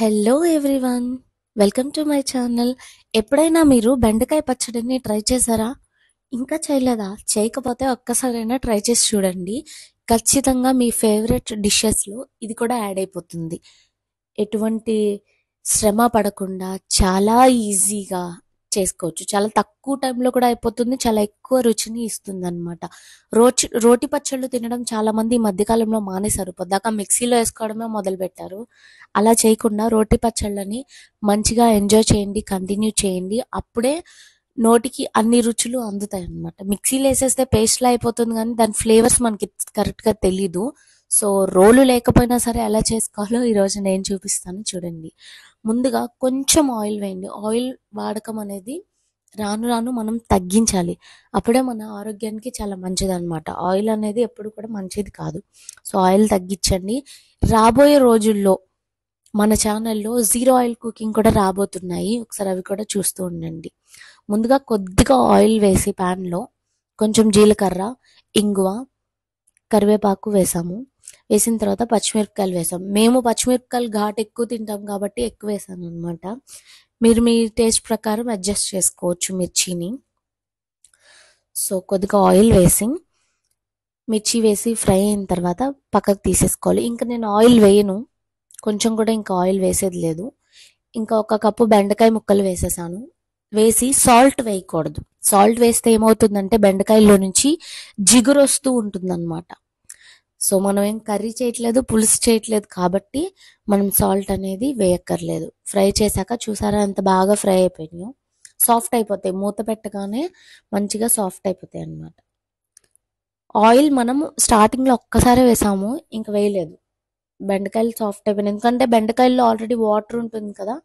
Hello everyone, welcome to my channel. ఎప్పుడైనా మీరు బెండకాయ పచ్చడిని ట్రై చేశారా? ఇంకా చేయలేదా? చేయకపోతే ఒక్కసారైనా ట్రై చేసి చూడండి. ఖచ్చితంగా మీ ఫేవరెట్ డిషెస్లో ఇది కూడా యాడ్ అయిపోతుంది. ఎటువంటి శ్రమ పడకుండా చాలా ఈజీగా చేసుకోవచ్చు. చాలా తక్కువ టైంలో కూడా అయిపోతుంది. చాలా ఎక్కువ రుచిని ఇస్తుంది అనమాట. రోటి పచ్చళ్ళు తినడం చాలా మంది ఈ మధ్యకాలంలో మానేశారు. పొద్దాక మిక్సీలో వేసుకోవడమే మొదలుపెట్టారు. అలా చేయకుండా రోటి పచ్చళ్ళని మంచిగా ఎంజాయ్ చేయండి, కంటిన్యూ చేయండి. అప్పుడే నోటికి అన్ని రుచులు అందుతాయి అన్నమాట. మిక్సీలో వేసేస్తే పేస్ట్లా అయిపోతుంది, కానీ దాని ఫ్లేవర్స్ మనకి కరెక్ట్గా తెలీదు. సో రోలు లేకపోయినా సరే ఎలా చేసుకోవాలో ఈరోజు నేను చూపిస్తాను, చూడండి. ముందుగా కొంచెం ఆయిల్ వేయండి. ఆయిల్ వాడకం అనేది రాను రాను మనం తగ్గించాలి. అప్పుడే మన ఆరోగ్యానికి చాలా మంచిది అనమాట. ఆయిల్ అనేది ఎప్పుడు కూడా మంచిది కాదు. సో ఆయిల్ తగ్గించండి. రాబోయే రోజుల్లో మన ఛానల్లో జీరో ఆయిల్ కుకింగ్ కూడా రాబోతున్నాయి. ఒకసారి అవి కూడా చూస్తూ ఉండండి. ముందుగా కొద్దిగా ఆయిల్ వేసి ప్యాన్లో కొంచెం జీలకర్ర, ఇంగువ, కరివేపాకు వేసాము. వేసిన తర్వాత పచ్చిమిరపకాయలు వేసాం. మేము పచ్చిమిరపకాయలు ఘాటు ఎక్కువ తింటాం కాబట్టి ఎక్కువ వేసాను అనమాట. మీరు మీ టేస్ట్ ప్రకారం అడ్జస్ట్ చేసుకోవచ్చు మిర్చిని. సో కొద్దిగా ఆయిల్ వేసి మిర్చి వేసి ఫ్రై అయిన తర్వాత పక్కకు తీసేసుకోవాలి. ఇంకా నేను ఆయిల్ వేయను, కొంచెం కూడా ఇంకా ఆయిల్ వేసేది లేదు. ఇంకా ఒక కప్పు బెండకాయ ముక్కలు వేసేసాను. వేసి సాల్ట్ వేయకూడదు. సాల్ట్ వేస్తే ఏమవుతుందంటే బెండకాయలో నుంచి జిగురు వస్తూ ఉంటుందన్నమాట. సో మనం ఏం కర్రీ చేయట్లేదు, పులుసు చేయట్లేదు కాబట్టి మనం సాల్ట్ అనేది వేయక్కర్లేదు. ఫ్రై చేశాక చూసారా ఎంత బాగా ఫ్రై అయిపోయినాయో. సాఫ్ట్ అయిపోతాయి, మూత పెట్టగానే మంచిగా సాఫ్ట్ అయిపోతాయి అన్నమాట. ఆయిల్ మనం స్టార్టింగ్లో ఒక్కసారి వేసాము, ఇంకా వేయలేదు. బెండకాయలు సాఫ్ట్ అయిపోయినాయి, ఎందుకంటే బెండకాయల్లో ఆల్రెడీ వాటర్ ఉంటుంది కదా.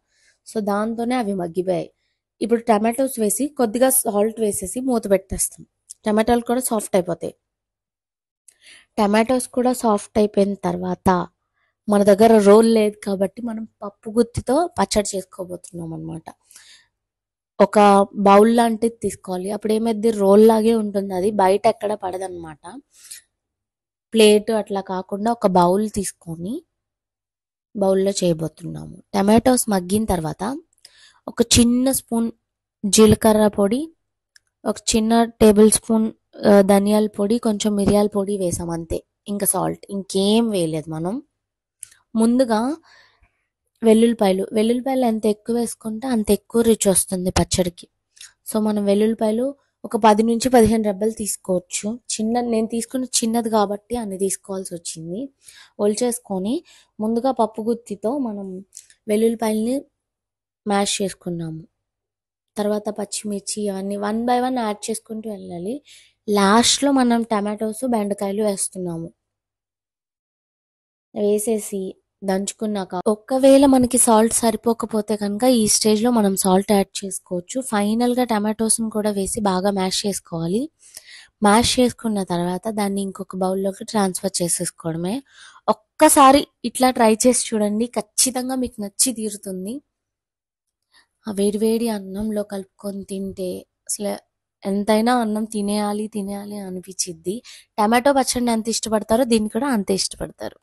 సో దాంతోనే అవి మగ్గిపోయాయి. ఇప్పుడు టమాటోస్ వేసి కొద్దిగా సాల్ట్ వేసేసి మూత పెట్టేస్తాం. టమాటాలు కూడా సాఫ్ట్ అయిపోతాయి. టమాటోస్ కూడా సాఫ్ట్ అయిపోయిన తర్వాత మన దగ్గర రోల్ లేదు కాబట్టి మనం పప్పు గుత్తితో పచ్చడి చేసుకోబోతున్నాం అనమాట. ఒక బౌల్ లాంటిది తీసుకోవాలి. అప్పుడు ఏమైంది, రోల్ లాగే ఉంటుంది, అది బయట ఎక్కడ పడదనమాట. ప్లేట్ అట్లా కాకుండా ఒక బౌల్ తీసుకొని బౌల్లో చేయబోతున్నాము. టమాటోస్ మగ్గిన తర్వాత ఒక చిన్న స్పూన్ జీలకర్ర పొడి, ఒక చిన్న టేబుల్ స్పూన్ ధనియాల పొడి, కొంచెం మిరియాల పొడి వేసాం అంతే. ఇంకా సాల్ట్, ఇంకేం వేయలేదు మనం. ముందుగా వెల్లుల్లిపాయలు ఎంత ఎక్కువ వేసుకుంటే అంత ఎక్కువ రుచి వస్తుంది పచ్చడికి. సో మనం వెల్లుల్లిపాయలు ఒక 10 నుంచి 15 రెబ్బలు తీసుకోవచ్చు. నేను తీసుకున్న చిన్నది కాబట్టి అన్ని తీసుకోవాల్సి వచ్చింది. ఒలిచేసుకొని ముందుగా పప్పు గుత్తితో మనం వెల్లుల్లిపాయల్ని మ్యాష్ చేసుకున్నాము. తర్వాత పచ్చిమిర్చి అవన్నీ 1 బై 1 యాడ్ చేసుకుంటూ వెళ్ళాలి. లాస్ట్లో మనం టమాటోస్, బెండకాయలు వేస్తున్నాము. వేసేసి దంచుకున్నాక ఒకవేళ మనకి సాల్ట్ సరిపోకపోతే కనుక ఈ స్టేజ్లో మనం సాల్ట్ యాడ్ చేసుకోవచ్చు. ఫైనల్గా టమాటోస్ని కూడా వేసి బాగా మ్యాష్ చేసుకోవాలి. మ్యాష్ చేసుకున్న తర్వాత దాన్ని ఇంకొక బౌల్లోకి ట్రాన్స్ఫర్ చేసేసుకోవడమే. ఒక్కసారి ఇట్లా ట్రై చేసి చూడండి, ఖచ్చితంగా మీకు నచ్చి తీరుతుంది. ఆ వేడివేడి అన్నంలో కలుపుకొని తింటే అసలు ఎంతైనా అన్నం తినేయాలి తినేయాలి అనిపించిద్ది. టమాటో పచ్చడిని ఎంత ఇష్టపడతారో దీన్ని కూడా అంతే ఇష్టపడతారు.